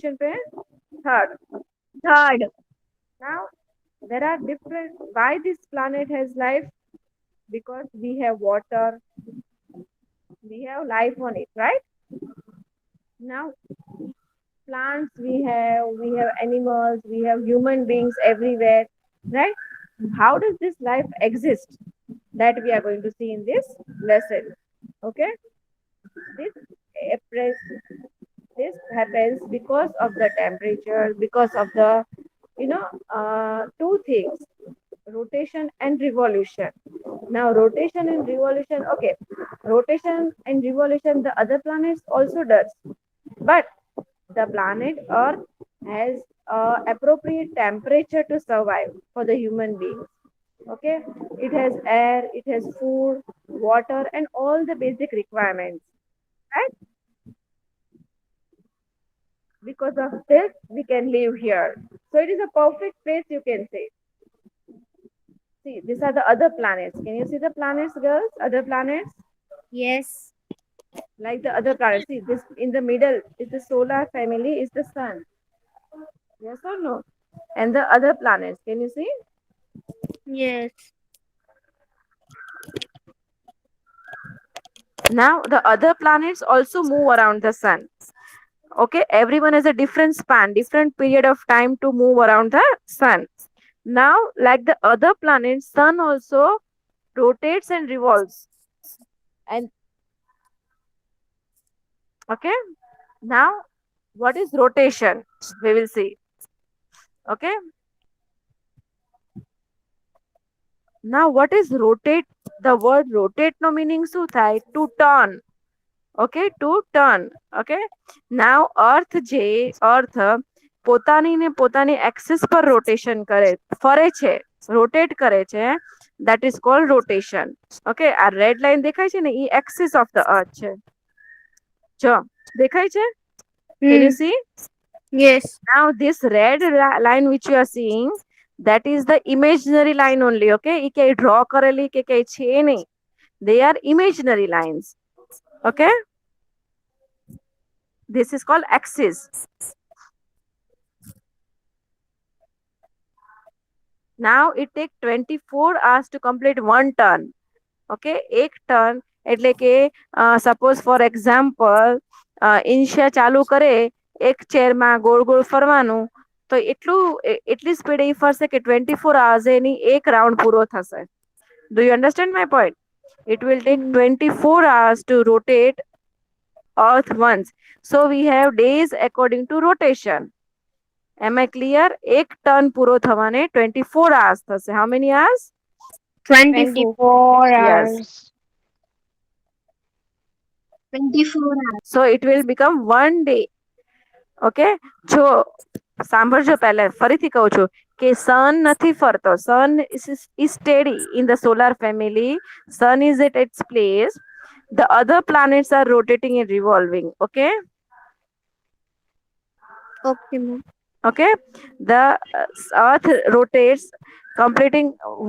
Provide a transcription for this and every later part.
question पे? Third. Third. Now there are different. Why this planet has life? Because we have water, we have life on it, right? Now plants we have animals, we have human beings everywhere, right? How does this life exist? That we are going to see in this lesson. Okay, this this happens because of the temperature, because of the two things, rotation and revolution. Now rotation and revolution, okay, rotation and revolution the other planets also does, but the planet Earth has appropriate temperature to survive for the human beings. Okay, it has air, it has food, water, and all the basic requirements. Right? Because of this, we can live here. So it is a perfect place, you can say. See, these are the other planets. Can you see the planets, girls? Other planets, Yes. like the other planets. See, this in the middle is the solar family, is the sun. Yes or no? And the other planets, can you see? Yes. Now, the other planets also move around the sun. Okay, everyone has a different span, different period of time to move around the sun. Now, like the other planets, sun also rotates and revolves. And okay, now what is rotation? We will see. Okay, now what is rotate? The word rotate no meaning શું થાય? To turn. Okay, to turn. Okay, now earth જે earth પોતાની ને પોતાની axis પર rotation કરે, ફરે છે, rotate કરે છે, that is called rotation. Okay, આ red line દેખાય છે ને, એ axis of the earth છે. જો દેખાય છે? Can you Hmm. see? Yes. Now this red line which you are seeing, that is the imaginary line only. Okay, એ કઈ draw કરેલી કે કઈ છે નહીં. They are imaginary lines. Okay, this is called axis. Now it takes 24 hours to complete one turn. Okay, એક turn એટલે કે suppose for example ઇન્શિયા ચાલુ કરે એક ચેરમાં गोल गोल ફરવાનું, તો એટલી સ્પીડ એ ફરશે કે 24 hours એની એક રાઉન્ડ પૂરો થશે. Do you understand my point? It will take Hmm. 24 hours to rotate earth once. So we have days according to rotation. Am I clear? એક ટર્ન પૂરો થવાને 24 hours થશે. How many hours? 24. 24 Yes. hours. 24 hours. So it will become one day. Okay, જો સાંભળજો, પહેલા ફરીથી કહું છું કે સન નથી ફરતો. સન is steady in the solar family. Sun is at its place. The other planets are rotating and revolving. Okay, Okay, ma'am. okay. The Earth rotates, completing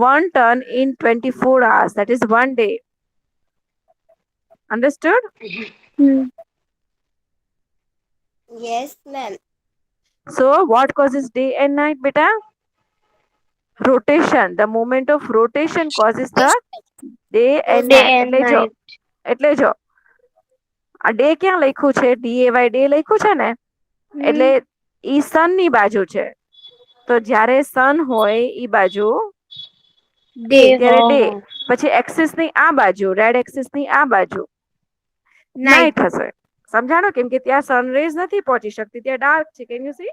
one turn in 24 hours. That is one day. Understood? Hmm. Yes, ma'am. So what causes day and night, beta? Rotation. The moment of rotation causes the day and Day night. and night. એટલે જો આ day ક્યાં લખ્યું છે? DAY day લખ્યું છે ને, એટલે Hmm. ઈ સન ની બાજુ છે. તો જ્યારે સન હોય ઈ બાજુ ડે, Day. ત્યારે ડે. હા. પછી એક્સિસ ની આ બાજુ, રેડ એક્સિસ ની આ બાજુ Night. નાઇટ થશે. સમજાણો? કેમ કે ત્યાં સનરેઝ નથી પહોંચી શકતી, ત્યાં ડાર્ક છે. Can you C?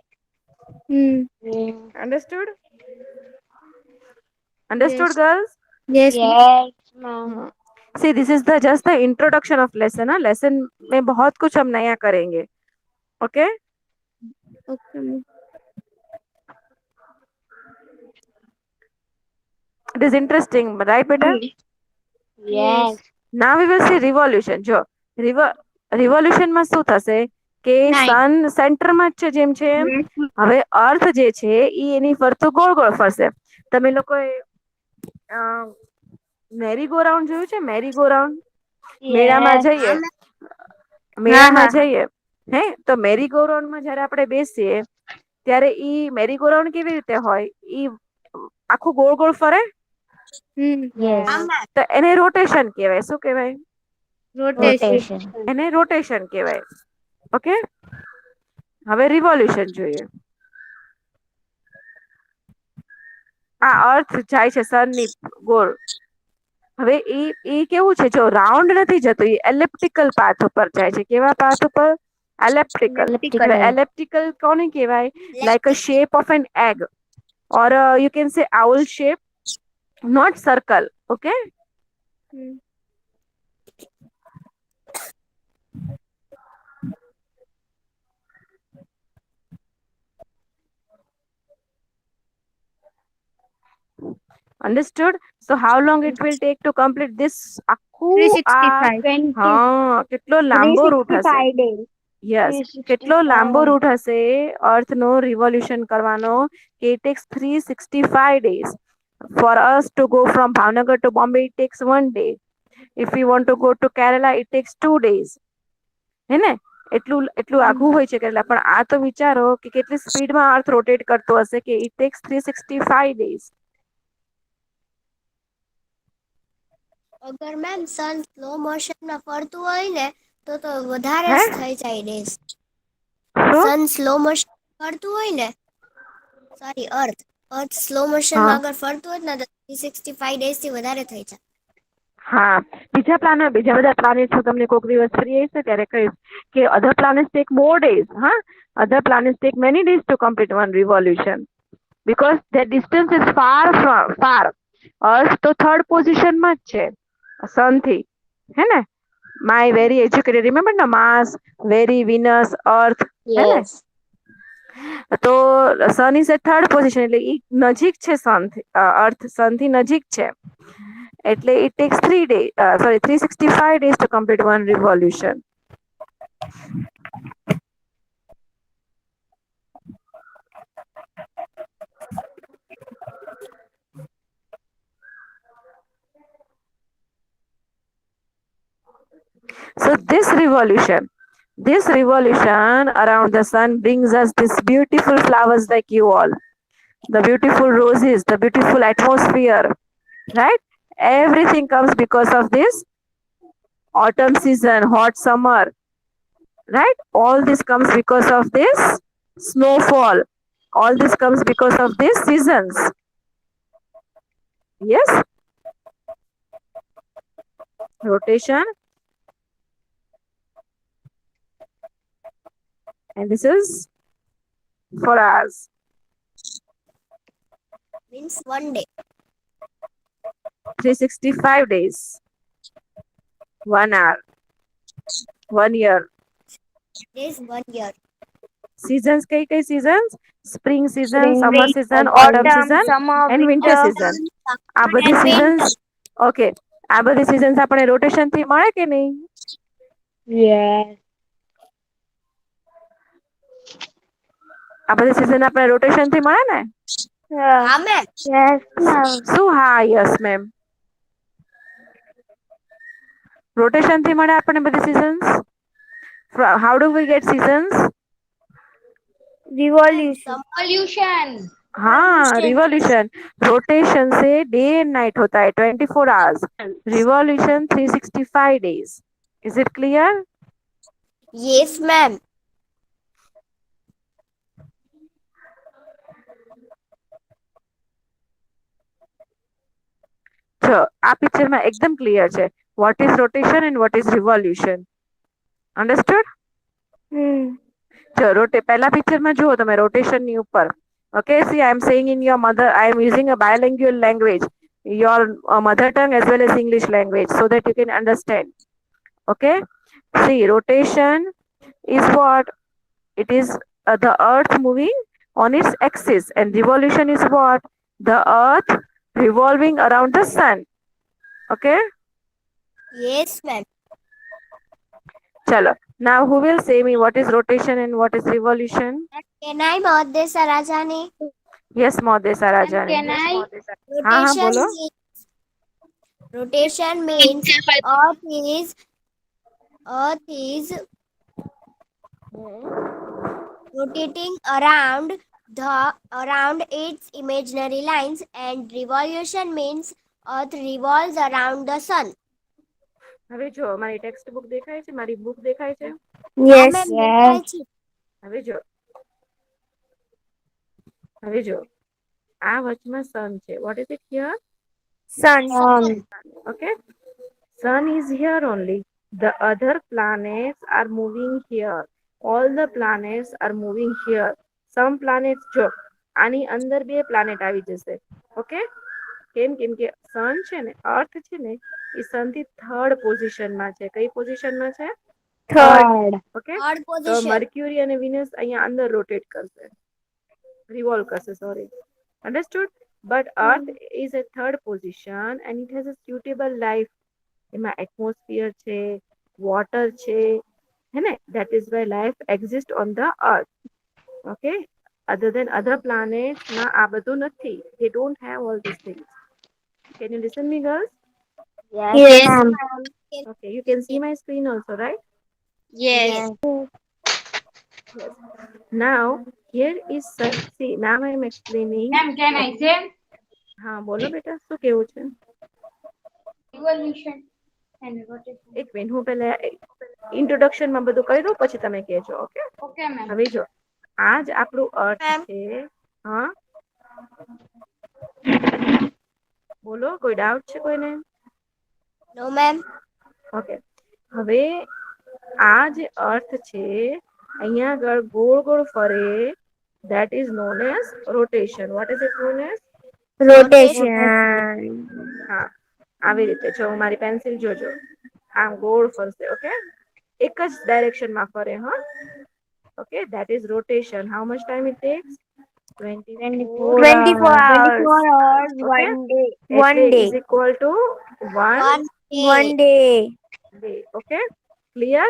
Hmm. Mm. Understood? Yes. Understood girls? Yes, ma'am. Yes, ma'am. See this is the just the introduction of lesson. Lesson में बहुत कुछ हम नया करेंगे. Okay, Okay, ma'am. It is interesting, right बेटा? Yes. Yes. Now we will see revolution. જો revolution માં શું થશે કે Night. સન સેન્ટરમાં જ છે જેમ છે એમ. Yes. હવે અર્થ જે છે એ એની ફરતું ગોળ ગોળ ફરશે. તમે લોકોએ મેરી ગો રાઉન્ડ જોયું છે? મેરી ગો રાઉન્ડ મેળામાં Yes. જઈએ, હા મેળામાં હા જઈએ હે તો મેરી ગો રાઉન્ડ માં જયારે આપણે બેસીએ ત્યારે ઈ મેરી ગો રાઉન્ડ કેવી રીતે હોય? ઈ આખું ગોળ ગોળ ફરે Yes. તો એને રોટેશન કહેવાય. શું કહેવાય? Rotation. એને રોટેશન કહેવાય. ઓકે, હવે રિવોલ્યુશન જોઈએ. આ અર્થ જાય છે સનની ગોળ. હવે ઈ કેવું છે, જો રાઉન્ડ નથી જતો, એ એલિપ્ટિકલ પાથ ઉપર જાય છે. કેવા પાથ ઉપર? એલિપ્ટિકલ. હવે એલિપ્ટિકલ કોને કહેવાય? Like a shape of an egg or you can say owl shape, not circle. Okay. Understood? So how long it will take to complete this આખું? 365. હા, કેટલો લાંબો રૂટ હશે. 365 days. યસ, કેટલો લાંબો રૂટ હશે અર્થ નો રિવોલ્યુશન કરવાનો કે it takes 365 days. For us to go from Bhavnagar to Bombay, it takes 1 day. If we want to go to Kerala, it takes 2 days. હે ને? એટલું એટલું આઘું હોય છે કેરલા. પણ આ તો વિચારો કે કેટલી સ્પીડમાં અર્થ રોટેટ કરતો હશે કે it takes 365 days. અગર મેમ સન સ્લો મોશન માં ફરતું હોય ને તો વધારે જ થઈ જાય ડેઝ. સન સ્લો મોશન ફરતું હોય ને, સોરી અર્થ સ્લો મોશન માં અગર ફરતું હોય ને તો 365 ડેઝ થી વધારે થઈ જાય. હા, બીજા બધા પ્લાનેટ હું તમને કોઈક દિવસ ફ્રી હશે ત્યારે કહીશ કે other planets take more days. હા, other planets take many days to complete one revolution because their distance is far. Earth તો થર્ડ પોઝિશન માં જ છે સન થી, હે ને? માય વેરી એજ્યુકેટેડ, રિમેમ્બર ને? માર્સ, વેરી, વિનસ, અર્થ, હે ને? તો sun is A third position, એટલે ઈ નજીક છે અર્થ સન થી નજીક છે. એટલે it takes 365 days to complete one revolution. So this revolution around the sun brings us these beautiful flowers like you all, the beautiful roses, the beautiful atmosphere, right? Everything comes because of this autumn season, hot summer, right? All this comes because of this snowfall. All this comes because of these seasons. Yes? Rotation. And this is for us. Means 1 day. 365 days. 1 hour. 1 year. Days 1 year. Seasons, kei seasons? Spring season, summer season, autumn season, and winter season. આ બધી seasons, okay. આ બધી seasons આપણે rotation થી મળે કે નહીં? Yes. આ બધી season આપણે rotation થી મળે ને? હા મેમ. Yes, ma'am. શું હા? Yes, ma'am. Rotation થી મળે આપણને બધી seasons? How do we get seasons? Revolution. हाँ, revolution. Rotation से day and night होता है 24 hours. Revolution 365 days. Is it clear? Yes ma'am. જો આ પિક્ચરમાં એકદમ ક્લિયર છે. What is rotation and what is revolution? Understood? જો પહેલા પિક્ચરમાં જુઓ તમે રોટેશન ની ઉપર. Okay, see, I am saying in your mother, I am using a bilingual language, your mother tongue as well as English language, so that you can understand. Okay, see, rotation is what? It is the earth moving on its axis, and revolution is what? The earth revolving around the sun. Okay. Yes ma'am. Chalo. Now who will say me what is rotation and what is revolution? Can I Mahodesa Rajani? Yes, Mahodesa Rajani. Can I? हाँ बोलो. Rotation means earth is rotating around its imaginary lines, and revolution means Earth revolves around the sun. હવે જો મારી text book દેખાય છે, મારી book દેખાય છે. હા Yes. મેમ દેખાય છે. હવે જો આ વચમાં સન છે. What is it here? Sun. Okay, sun is here only. The other planets are moving here. All the planets are moving here. Some planets જો આની અંદર બે પ્લાનેટ આવી જશે. ઓકે, કેમ કે સન છે ને, અર્થ છે ને, એ સન થી થર્ડ પોઝિશનમાં છે. કઈ પોઝિશનમાં છે? Third. ઓકે, થર્ડ તો પોઝિશન. મર્ક્યુરી અને વિનસ અહીંયા અંદર રોટેટ કરશે, revolve કરશે, sorry. Understood? But Earth is a third position and it has a suitable life. એમાં atmosphere છે, water છે, હે ને? That is why life exists on the Earth. Okay? Other than other planets, માં આ બધું નથી. They don't have all these things. Can you listen me, girls? Yes, Yes, ma'am. ma'am. Okay, you can see my screen also, right? Yes. Yes. Yes. Now, here is, see, now I am explaining. Ma'am, can I say હા બોલો બેટા, શું કેવું છે? evolution and rotation? એક minute, હું પહેલા introduction માં બધું કહી દઉં, પછી તમે કહેજો. Okay, Okay, ma'am. હવે જો આ જ આપણું અર્થ Ma'am. છે. હા બોલો, કોઈ ડાઉટ છે કોઈને? No ma'am. ઓકે, હવે આ જે અર્થ છે, અહીંયા આગળ ગોળ ગોળ ફરે. That is known as rotation. What is it known as? Rotation. હા, આવી રીતે જો મારી પેન્સિલ જોજો, આમ ગોળ ફરશે. ઓકે, એક જ ડાયરેક્શનમાં ફરે. હા, okay, that is rotation. How much time it takes? 24 24 hours. 24 hours, okay, 1 day. One એટલે day. is equal to 1 1 day. One day. day. Okay, clear?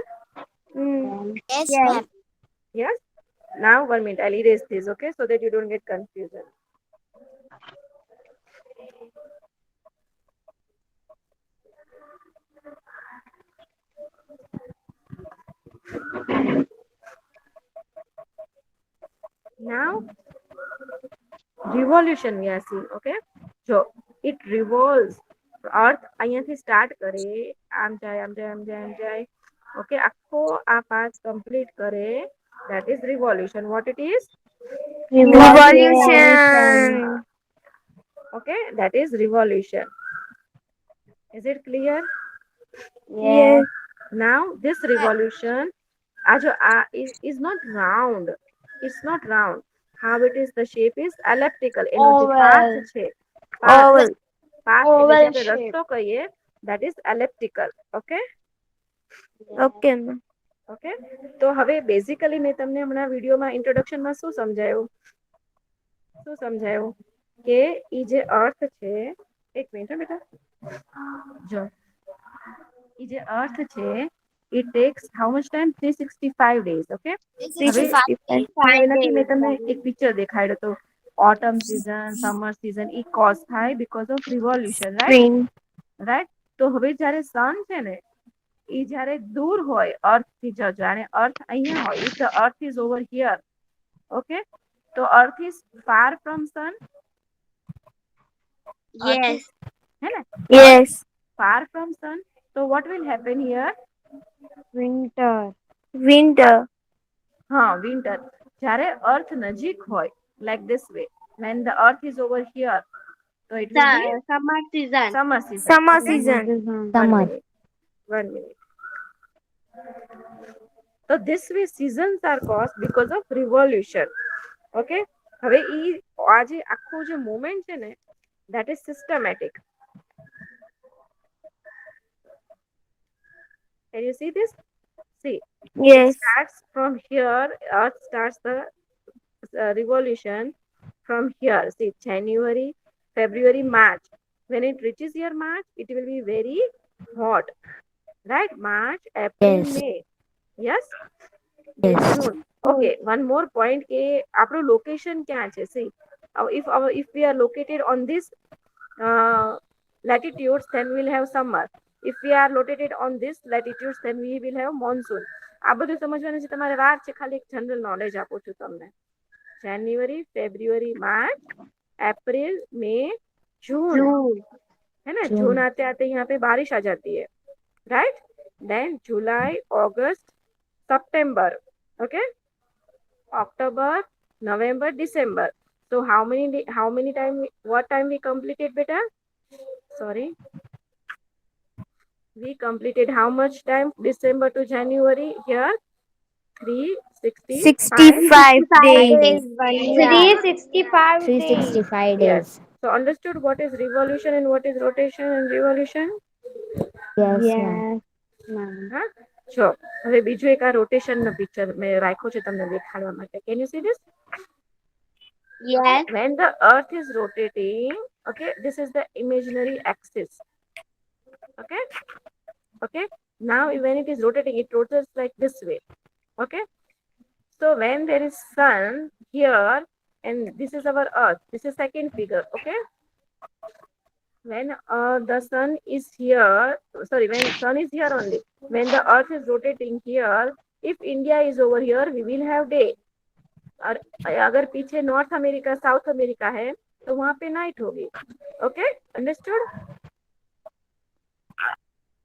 Yes, Yes. ma'am. Yes. Now 1 minute, I'll erase this, okay, so that you don't get confusion. Now revolution we are seeing. Okay, so it revolves. Earth અહીંયાથી start કરે, આમ જાય આમ જાય આમ જાય આમ જાય. ઓકે, આખો આ પાથ કમ્પ્લીટ કરે. That is revolution. What it is? Revolution. Okay, that is revolution. Is it clear? Yes. Now this revolution, આ જો આ is not round. It's not round. How it is? The shape is elliptical. એનો જે path છે, Oval. path એટલે જે આપણે shape. રસ્તો કહીએ, that is elliptical. Okay? Okay, ma'am. Okay, તો હવે બેઝિકલી મેં તમને હમણાં વિડીયોમાં ઇન્ટ્રોડક્શનમાં શું સમજાયું? કે ઈ જે અર્થ છે, એક મિનિટ બેટા, જો ઈ જે અર્થ છે, it takes how much time? 365 days. Okay, હવે 365 હવે નથી, મેં તમને એક પિક્ચર દેખાડ્યો તો, ઓટમ સીઝન, સમર સીઝન, ઈ કોઝ થાય because of revolution, right? Right. તો હવે જ્યારે સન છે ને, એ જ્યારે દૂર હોય અર્થ થી, જાણે અર્થ અહીંયા હોય, if the earth is over here, okay, તો earth is far from sun. Yes. હે ને? Yes. Far from sun. So what will happen here? Winter. Winter. હા, winter. જ્યારે અર્થ નજીક હોય, like this way, when the earth is over here, so it will be Summer season. summer season. Summer Okay? season. One minute. 1 minute. So this way seasons are caused because of revolution. Okay? હવે ઈ આ જે આખું જે movement છે ને, that is systematic. Can you see this? See, Yes. it starts from here. Earth starts the revolution from here. See, January, February, March. When it reaches here March, it will be very hot, right? March, April, Yes. May. Yes. June. Okay. One more point. કે આપણું location ક્યાં છે? See, if we are located on this latitudes, then we will have summer. If we are located on this latitudes, then we will have monsoon. આ બધું સમજવાની છે તમારે વાર છે, ખાલી એક જનરલ નોલેજ આપું છું તમને. January, February, March, April, May, June, है ना? जून आते आते यहाँ पे बारिश आ जाती है, right? Then July, August, September, okay, October, November, December. So how many time what time we completed, beta? Sorry, we completed how much time? December to January here. 365. 65 days. days. 365 days. 365 Yes. days. So understood what is revolution and what is rotation and revolution? Yes, ma'am. Yes, ma'am. હા, જો હવે બીજું એક આ rotation નો picture મેં રાખ્યો છે તમને દેખાડવા માટે. Can you see this? Okay. Yes. When the earth is rotating, okay, this is the imaginary axis. Okay. Okay. Now when it is rotating, it rotates like this way. Okay. So when there is sun here and this is our earth, this is second figure. Okay. When the sun is here, sorry, when sun is here only, when the earth is rotating here, if India is over here, we will have day. और अगर पीछे north America south America है तो वहां पे night होगी. Okay, understood?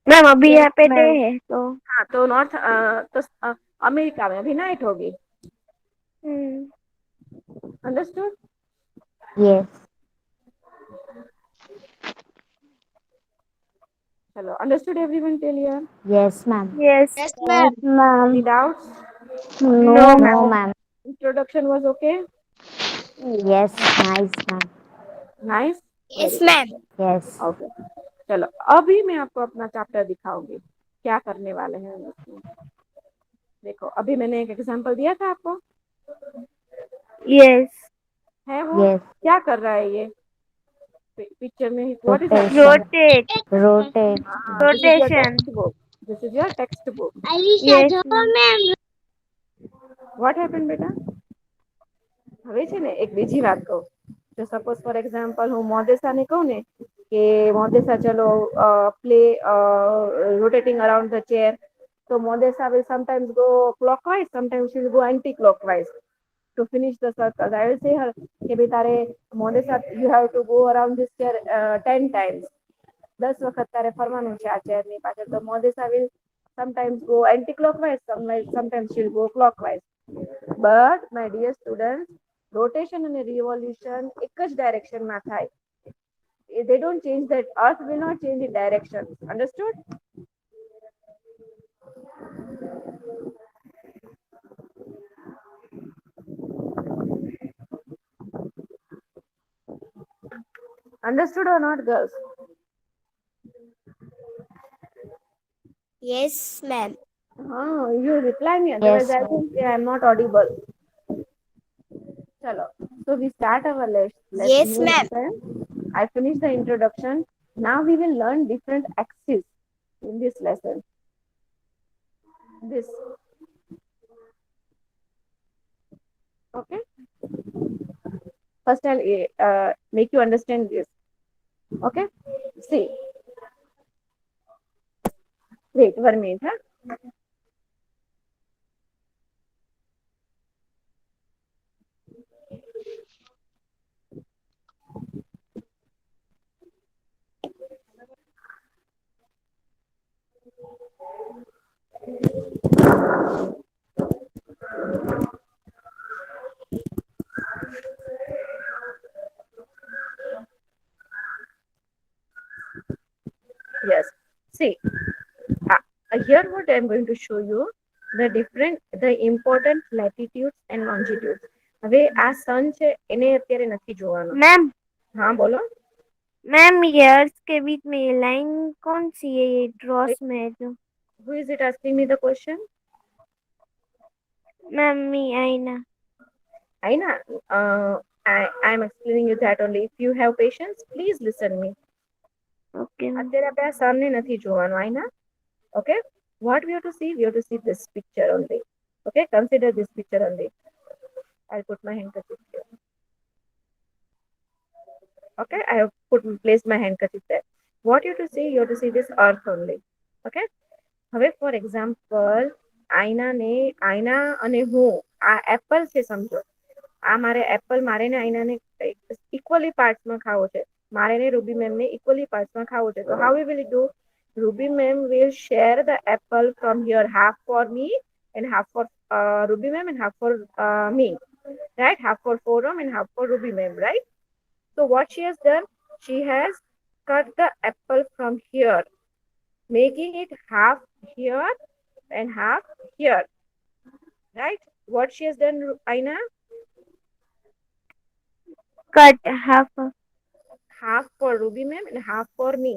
Ma'am अभी Yes, यहाँ पे डे ma'am. है तो हाँ, तो नॉर्थ तो अमेरिका में अभी नाइट होगी. अंडरस्टूड? Yes. चलो, understood everyone till here? Yes, ma'am. yes. Yes, ma'am. Any doubts? No, No, ma'am. ma'am. Introduction was okay? Yes, nice, ma'am. Nice? Yes, Very ma'am. good. Yes. Okay, चलो अभी मैं आपको अपना chapter दिखाऊंगी क्या करने वाले हैं हम इसमें. देखो, अभी मैंने एक एग्जांपल दिया था आपको, Yes. है वो Yes. क्या कर रहा है ये पिक्चर में? What is Rotation. Rotate. Rotate. This is your Rotation. Text book. This is your text book. Yes, ma'am. What happened बेटा? હવે છે ને એક બીજી વાત કહું. જો સપોઝ ફોર એક્ઝામ્પલ હું મોદેસાને કહું ને કે મોદેસા ચલો play rotating around the chair, તો મોદેસા will sometimes go clockwise, sometimes she will go anti-clockwise to finish the circle. I will say her કે ભાઈ તારે મોદેસા you have to go around this chair 10 times. 10 વખત તારે ફરવાનું છે આ ચેર ની પાછળ. તો મોદેસા will sometimes go anti-clockwise, sometimes she will go clockwise. But my dear students, rotation and revolution એક જ direction માં થાય. They don't change that. Earth will not change the direction. Understood? Understood or not, girls? Yes, ma'am. You reply me, otherwise Yes, I think I am not audible. Chalo. So we start our lesson. Yes, ma'am. I finished the introduction. Now we will learn different axes in this lesson. This. Okay. First I'll make you understand this. Okay. See. Wait 1 minute. Huh? Yes. See, here what I am going to show you the important latitudes and longitudes. હવે આ sun છે એને અત્યારે નથી જોવાનો. Ma'am હા બોલો. Ma'am years के बीच में ये लाइन कौन सी है ये ड्रॉस में है जो Who is it asking me the question? Ma'am me Aina Aina, I am explaining you that only. If you have patience, please listen me. Okay અત્યારે આપણે આ sun ને નથી જોવાનો. Aina, okay? What we have to see? We have to see this picture only. Okay, consider this picture only. I'll put my handkerchief here. Okay, I have placed my handkerchief there. What you have to see? You have to see this earth only. Okay. હવે for example, આઈના અને હું આ Apple છે સમજો. આ મારે Apple મારે ને આઈનાને ઇક્વલી પાર્ટ્સમાં ખાવો છે. મારે ને રૂબી મેમને ઇક્વલી પાર્ટ્સમાં ખાવો છે. તો how we will do? Ruby ma'am will share the apple from here, half for me and half for Ruby ma'am and half for me, right? Half for Forum and half for Ruby ma'am, right? So what she has done, she has cut the apple from here, making it half here and half here, right? What she has done, Aina? Cut half. Half for Ruby ma'am and half for me.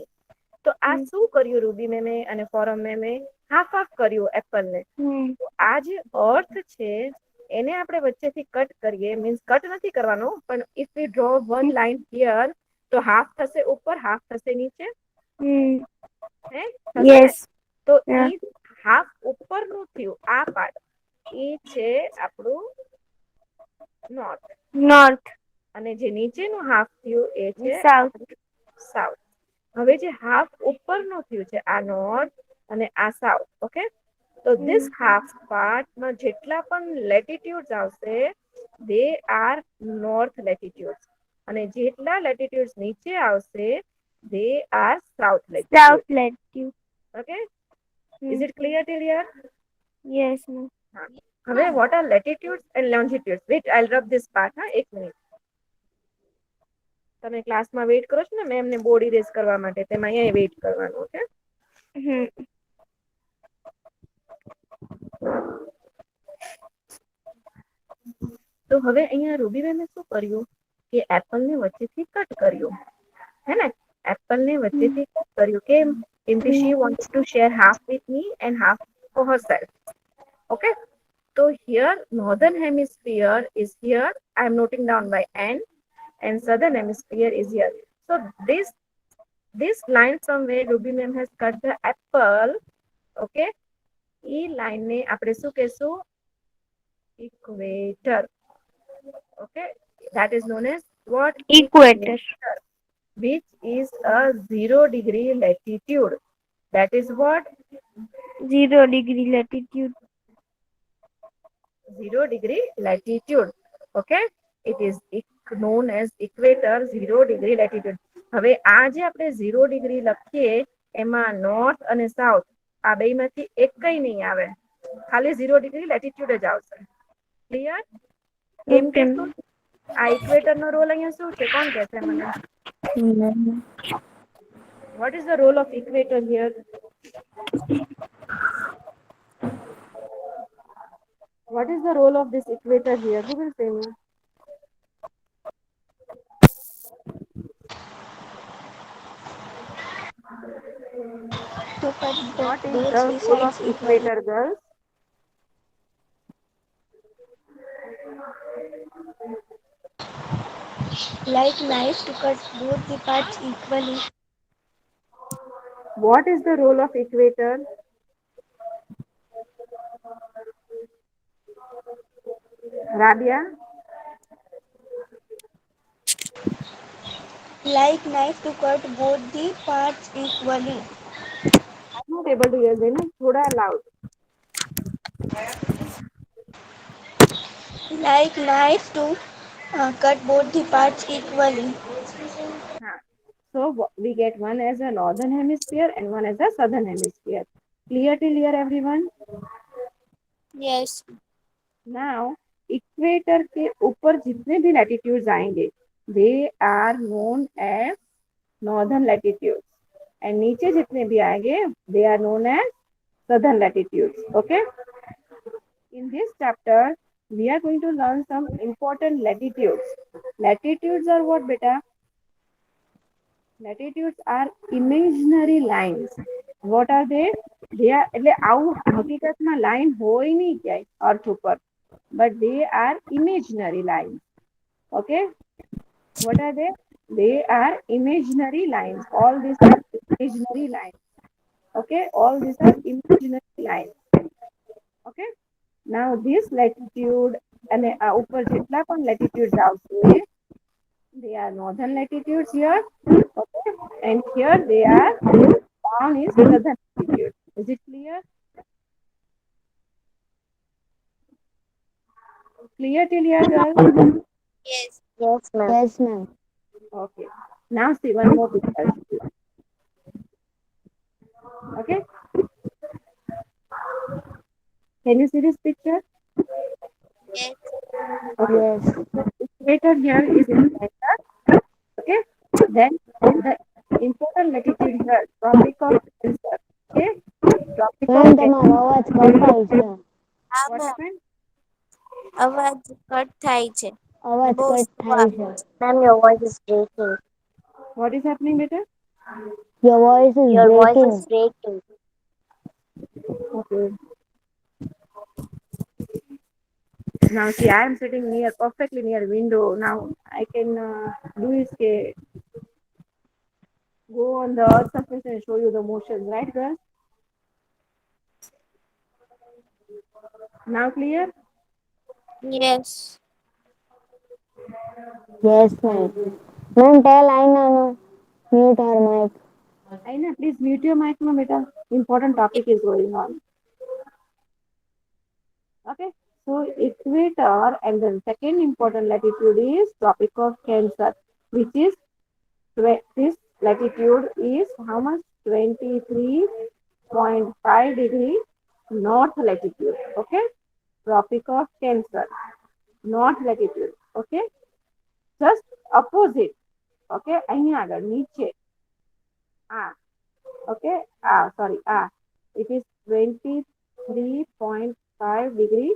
તો આ શું કર્યું Ruby મેમે અને forum મેમે? Half half કર્યું Apple ને. તો આ જે અર્થ છે એને આપણે વચ્ચેથી કટ કરીએ, મીન્સ કટ નથી કરવાનો, પણ if V draw one line here તો હાફ થશે ઉપર, હાફ થશે નીચે. હે Yes. તો Yeah. ઈ હાફ ઉપરનું થયું આ પાર્ટ, ઈ છે આપણું નોર્થ. North. અને જે નીચેનું હાફ થયું એ છે South. સાઉથ. હવે જે હાફ ઉપરનું થયું છે આ નોર્થ અને આ સાઉથ. ઓકે, તો ધીસ હાફ પાર્ટમાં જેટલા પણ લેટિટ્યુડ્સ આવશે દે આર નોર્થ લેટિટ્યુડ્સ, અને જેટલા લેટિટ્યુડ્સ નીચે આવશે they are south latitude. South latitude. Okay, is it clear till here? Yes, ma'am. હા. હવે what are latitudes and longitudes? Wait, I will rub this part. હા, એક મિનિટ. તમે ક્લાસમાં વેઇટ કરો છો ને મેમને બોર્ડ ઇરેઝ કરવા માટે, તેમાં અહીંયા વેઇટ કરવાનું. ઓકે, તો હવે અહીંયા રૂબી બેને શું કર્યું કે એપલ ને વચ્ચેથી કટ કર્યું, હે ને? એપલ ને વચ્ચેથી કટ કર્યું. કેમ? કેમ કે she wanted to share half with me and half for herself. Okay, તો here northern hemisphere is here. I am noting down by N, and southern hemisphere is here. So this line from where Ruby ma'am has cut the apple, okay, e line ને આપણે શું કહેશું? Equator. Okay, that is known as what? Equator. Which is a 0-degree latitude. That is what? 0-degree latitude. 0-degree latitude. Okay, it is known as equator, 0-degree latitude. હવે આ જે આપણે 0 degree લખીએ એમાં નોર્થ અને સાઉથ આ બેમાંથી એક કઈ નહીં આવે, ખાલી 0 ડિગ્રી લેટિટ્યુડ જ આવશે. ક્લિયર? કેમ કે શું આ ઇક્વેટર નો રોલ અહીંયા શું છે? કોણ કહેશે મને? What is the role of equator here? What is the role of this equator here? Who will say me? What is the role of equator, girls? Like knife to cut both the parts equally. What is the role of equator? Rabia? Like knife to cut both the parts equally. I'm not able to hear them. Thoda loud. Like knife to cut both the parts equally. So we get one as a northern hemisphere and one as a southern hemisphere. Clear till here, everyone? Yes. Now, equator के ऊपर जितने भी latitudes आएंगे they are known as northern latitudes, and नीचे जितने भी आएंगे they are known as southern latitudes. Okay, in this chapter we are going to learn some important latitudes. Latitudes are what, beta? Latitudes are imaginary lines. What are they? They are એટલે આવું હકીકતમાં line હોય નહીં ક્યાંય અર્થ ઉપર, but they are imaginary lines. Okay, what are they? They are imaginary lines. All these are imaginary lines. Okay, all these are imaginary lines. Okay, now this latitude અને ઉપર જેટલા પણ latitudes આવશે they are northern latitudes here. Okay, and here they are down is southern latitude. Is it clear? Clear till here, girls? Yes. Yes, ma'am. Yes, ma'am. Okay. Now see one more picture. Okay. Can you see this picture? Yes. Okay. Yes. Equator here is in center. Okay. Then the important latitude here, Tropic of Cancer. Okay. Tropic of ma'am Cancer. તમારો અવાજ કપાય છે. હા What ma'am, happened? અવાજ cut થાય છે ને અવાજ બહુ કટ સ્લો થાય આવે છે. છે. Ma'am, your voice is breaking. What is happening, better? Your voice is your voice breaking. Is breaking. Okay. Now see, I am sitting near, perfectly near window. Now I can do is go on the earth surface and show you the motion, right, girls? Now clear? Yes. Yes, ma'am. Ma'am, tell Aina no. Mute her mic. Aina, please mute your mic, no, beta. Important topic is going on. Okay. So equator and the second important latitude is Tropic of Cancer, which is this latitude is how much? 23.5 degree north latitude. Okay. Tropic of Cancer, north latitude. Okay. Just opposite. Okay. અહીંયા આગળ નીચે. Okay. Sorry. It is 23.5 degree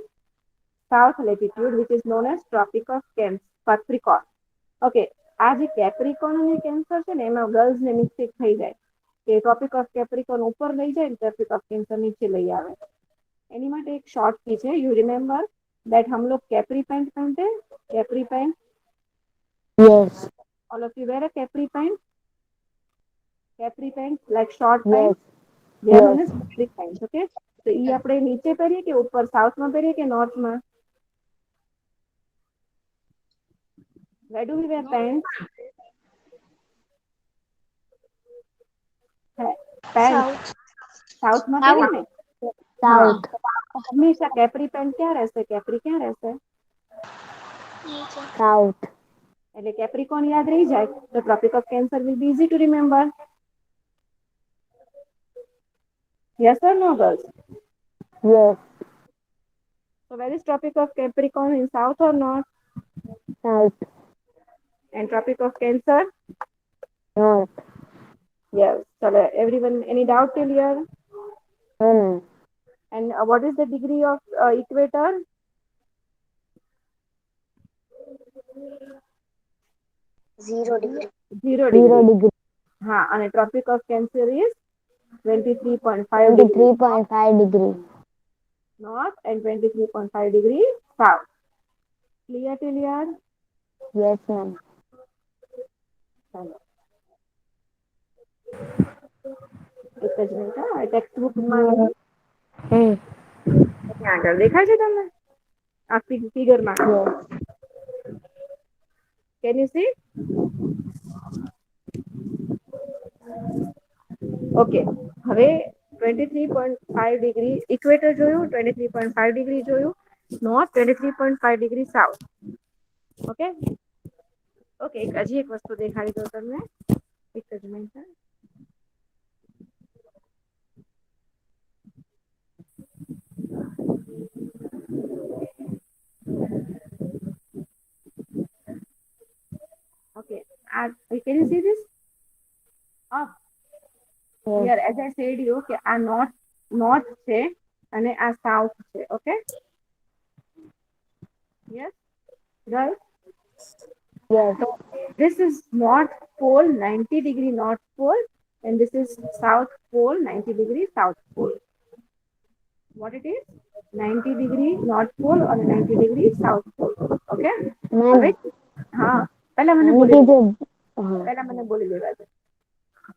south latitude, which is known as Tropic of Capricorn. Okay, આ જે Capricorn અને cancer છે ને એમાં girls ને મિસ્ટેક થઈ જાય કે ટ્રોપિક ઓફ કેપ્રિકોન ઉપર લઈ જાય ને ટ્રોપિક ઓફ કેન્સર નીચે લઈ આવે. એની માટે એક શોર્ટ કી છે. યુ રિમેમ્બર that हम लोग कैप्री पैंट पहनते हैं. Capri pant. Yes. All of you wear a Capri pant. Capri pant like short pants. Yes. They are known Yes. as Capri pant. Okay. તો ઈ આપણે નીચે પહેરીએ કે ઉપર સાઉથમાં પહેરીએ કે નોર્થમાં? Where do we wear pants? Pants. South. સાઉથમાં પહેરીએ સાઉથ. ને? હા. South. હંમેશા કેપ્રી પેન્ટ ક્યાં રહેશે? કેપ્રી ક્યાં રહેશે? South. એટલે કેપ્રિકોન યાદ રહી જાય તો tropic of cancer will be easy to remember. Yes or no, girls? Yes. So where is Tropic of Capricorn, in south or north? South. And Tropic of Cancer? North. Yes. So everyone, any doubt till here? No, ma'am. And what is the degree of equator? 0 degree. 0 0 degree. degree. હા, અને Tropic of Cancer is 23.5 degree 23.5 degree. north and 23.5 degree south. Clear till here? Yes, ma'am. ચાલો એક જ minute. Text બુકમાં ત્યાં આગળ દેખાય છે તમને આ ફિગરમાં? Yes. Can you see? Okay. હવે 23.5 ડિગ્રી ઇક્વેટર જોયું, 23.5 ડિગ્રી જોયું, north 23.5 degree south. Okay. Okay, હજી એક વસ્તુ દેખાડી દઉં તમને. એક જ minute. Okay. Can you see this? Up. Yes. Here, as I said you, કે આ north છે અને આ south છે. Okay. Yes. Right. Yes. So this is North Pole, 90 degree North Pole, and this is South Pole, 90 degree South Pole. What it is? 90 degree North Pole or 90 degree South Pole. Okay? Ma'am. હવે હા, પહેલા મને આની બોલી કીધું. લેવા હા. પહેલા મને બોલી લેવા દે.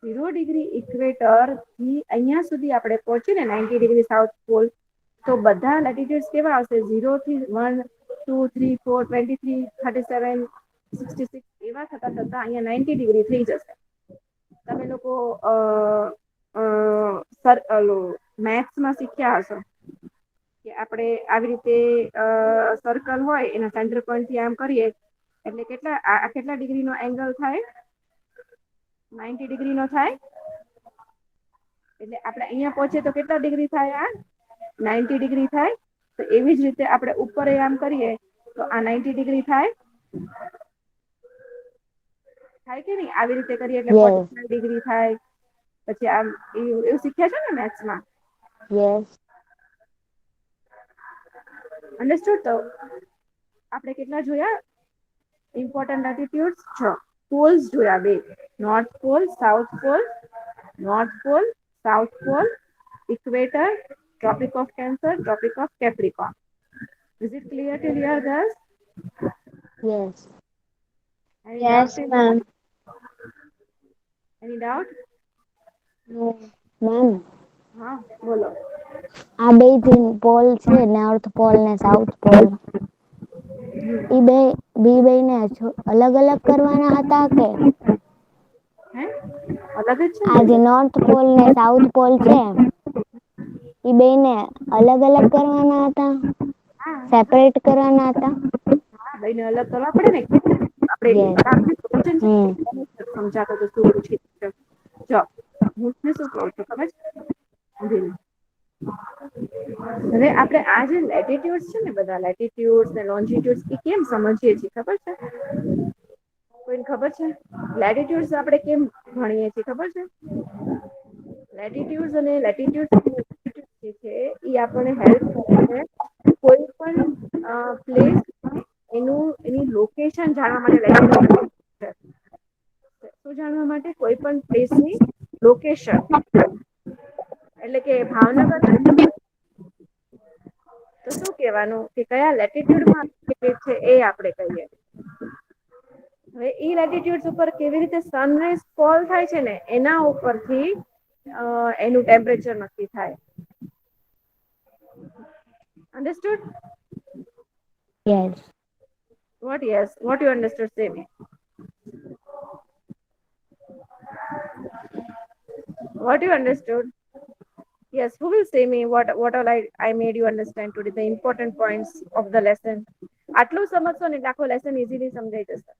0 ડિગ્રી ઇક્વેટર થી અહીંયા સુધી આપણે પહોંચી ને 90 ડિગ્રી સાઉથ પોલ, તો બધા લેટિટ્યુડ્સ કેવા આવશે? 0 થી 1 2 3 4 23 37 66 એવા થતા થતા અહીંયા 90 ડિગ્રી થઈ જશે. તમે લોકો મેથ્સમાં શીખ્યા હશો કે આપણે આવી રીતે સર્કલ હોય એના સેન્ટર પોઈન્ટ થી આમ કરીએ એટલે કેટલા ડિગ્રી નો એંગલ થાય? 90 ડિગ્રી નો થાય. એટલે આપણે અહીંયા પહોંચીએ તો કેટલા ડિગ્રી થાય? આ 90 ડિગ્રી થાય. તો એવી જ રીતે આપણે ઉપર આમ કરીએ તો આ 90 ડિગ્રી થાય. થાય કે નહી? આવી રીતે કરીએ એટલે Yes. 45 ડિગ્રી થાય. પછી આમ એવું શીખ્યા છો ને મેથ્સમાં? Yes. અન્ડરસ્ટુડ? તો આપણે કેટલા જોયા? ઇમ્પોર્ટન્ટ લેટિટ્યુડ્સ 6. પોલ્સ જોયા 2. North pole, south pole, north pole, south pole, equator, tropic of Cancer, tropic of Capricorn. Is it clear till here, guys? Yes. Any Yes, doubt? ma'am. Any doubt? No. Ma'am, હા, બોલો. આ બે જે pole છે north pole ને south pole ઈ બે ને અલગ અલગ કરવાના હતા કે હે? અલગ જ છે આ જે ને? નોર્થ પોલ ને સાઉથ પોલ છે ઈ બે ને અલગ અલગ કરવાના હતા? હા, સેપરેટ કરવાના હતા? ભાઈને અલગ કરવા પડે ને. યસ. હમ. સમજાતો તો શું પૂછી જો હું શું કહું છું ખબર છે? હવે આપણે આ જે લેટિટ્યુડ છે ને, બધા લેટિટ્યુડ ને લોન્જિટ્યુડ એ કેમ સમજીએ છીએ ખબર છે? કોઈને ખબર છે? લેટિટ્યુડ્સ આપણે કેમ ભણીએ છીએ ખબર છે? લેટિટ્યુડ્સ અને લેટિટ્યુડ જે છે એ આપણને હેલ્પ કરે છે કોઈ પણ પ્લેસ એની લોકેશન જાણવા માટે. લેટિટ્યુડ શું જાણવા માટે? કોઈ પણ પ્લેસની લોકેશન. એટલે કે ભાવનગર તો શું કહેવાનું કે કયા લેટિટ્યુડમાં છે એ આપણે કહીએ. હવે ઈ લેટિટ્યુડ ઉપર કેવી રીતે સનરાઈઝ ફોલ થાય છે ને એના ઉપરથી એનું ટેમ્પરેચર નક્કી થાય. Understood? Yes. What? Yes. What you understood? Say me. What you understood? Yes. Who will say me what all I made you understand today? The important points of the lesson. આટલું સમજશો ને આખો lesson easily સમજાઈ જશે.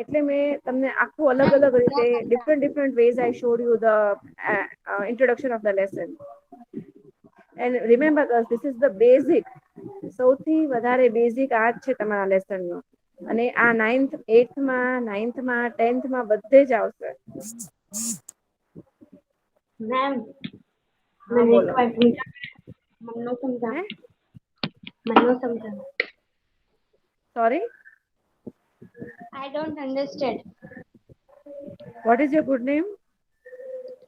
એટલે મેં તમને આખું અલગ અલગ રીતે different ways I showed you the introduction of the lesson. And remember guys, this is the basic. સૌથી વધારે બેઝિક આ જ છે તમારા લેસનનો. અને આ 9th 8th માં 9th માં 10th માં બધે જ આવશે. મેમ હા, મને એક બોલો. વાર મનનો સમજાવો. હે? મનનો સમજાવો. Sorry? I don't understand. What is your good name?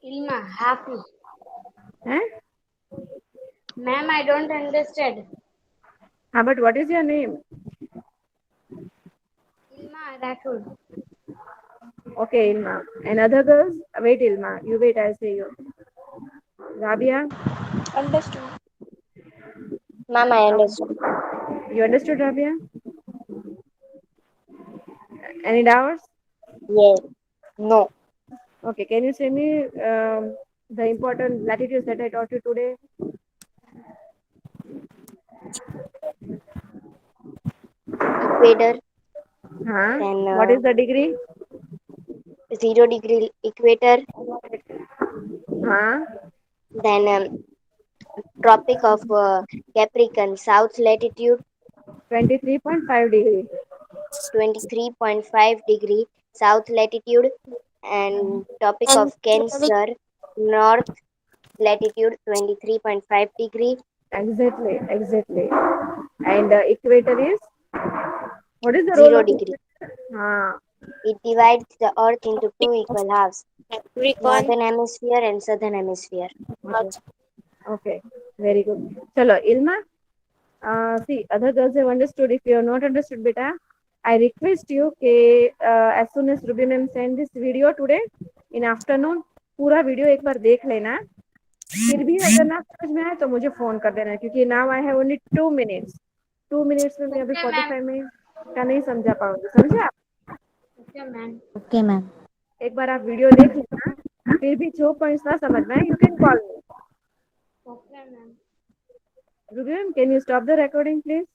Ilma, happy. હે? Ma'am, I don't understand. હા, but what is your name? Ilma Rathod. Okay, Ilma. And other girls? Wait, Ilma. You wait, I'll say you. Rabia? Understood. Ma'am, I understood. You understood, Rabia? Any doubts? Yes. No. Okay, can you say me the important latitudes that I taught you today? Equator, Huh? then What is the degree? 0 degree equator, Huh? then Tropic of Capricorn, south latitude 23.5 degree. 23.5 degree south latitude, and Tropic of Cancer, north latitude 23.5 degree. Exactly, exactly. And equator is? What is the role 0 of degree. equator? It divides the earth into two equal halves, Capricorn. northern hemisphere and southern hemisphere. Okay, very good. Chalo, Ilma. See, other girls have understood. If you have not understood, beta, I request you as soon as Ruby ma'am send this video today in afternoon, पूरा video एक बार देख लेना. फिर भी अगर ना समझ में आए तो मुझे फोन कर देना, क्योंकि now I have only 2 minutes. 2 minutes में मैं अभी Okay, ma'am. 45 मिनट का नहीं समझा पाऊंगी. समझे आप? Okay, ma'am. Okay, ma'am. एक बार आप वीडियो देख लेना. फिर भी जो पॉइंट्स ना समझ में आए, you can call me. Okay, ma'am. Ruby ma'am, can you stop the recording, please?